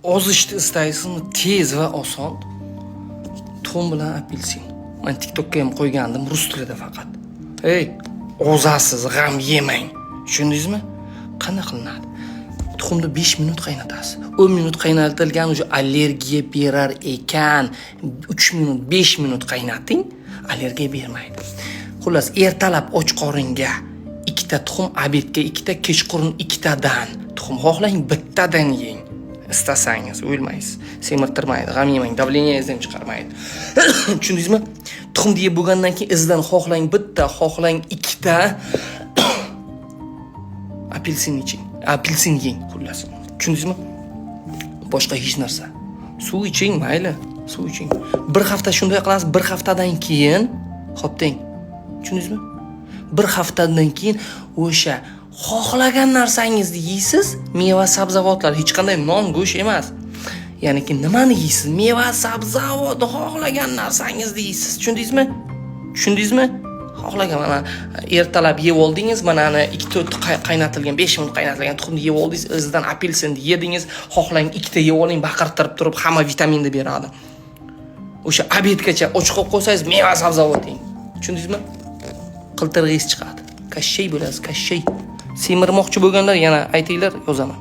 ozishni istaysizmi? Tez va oson. Tuxum bilan apelsin. Men TikTokka ham qo'ygandim rus tilida faqat. Ey, ozasiz, g'am yemang. Tushundingizmi? Qanday qilinadi? Tuxumni 5 minut qaynatasiz. 10 minut qaynatilgan o'sha allergiya berar ekan. 3 minut, 5 minut qaynating, allergiya bermaydi. Xullas, ertalab och qoringa 2 ta tuxum, obedga 2 ta, kechqurun 2 tadan tuxum xohlang bittadan yeng. Istasangiz, o'lmaysiz. Semirtirmaydi, g'am yemang, davleniyingizni ham chiqarmaydi. Tushundingizmi? Tuxum yeb bo'lgandan keyin izidan xohlang bitta, xohlang 2 ta apelsin iching. Apelsin yeng, xullas. Tushundingizmi? Boshqa hech narsa. Suv iching, mayli, suv iching. Bir hafta shunday qilasiz, bir haftadan keyin xo'p deng. Tushundingizmi? Bir haftadan keyin o'sha xohlagan narsangizni yeysiz, meva, sabzavotlar, hech qanday non, go'sht emas. Ya'niki nimani yeysiz? Meva, sabzavot, xohlagan narsangizni yeysiz. Tushundingizmi? Tushundingizmi? Xohlagan mana ertalab yeb oldingiz, mana 2-4 qaynatilgan, 5 minut qaynatilgan tuxumni yeb oldingiz, izidan apelsinni yedingiz, xohlang 2 ta yeb oling, baqirtirib turib hamma vitaminni beradi. O'sha obedgacha och qolib qo'ysangiz, meva, sabzavot yeng. Tushundingizmi? Qiltirg'ingiz chiqadi. Kashshay bo'lasiz, kashshay. Semirmoqchi bo'lganlar yana aytinglar, yozaman.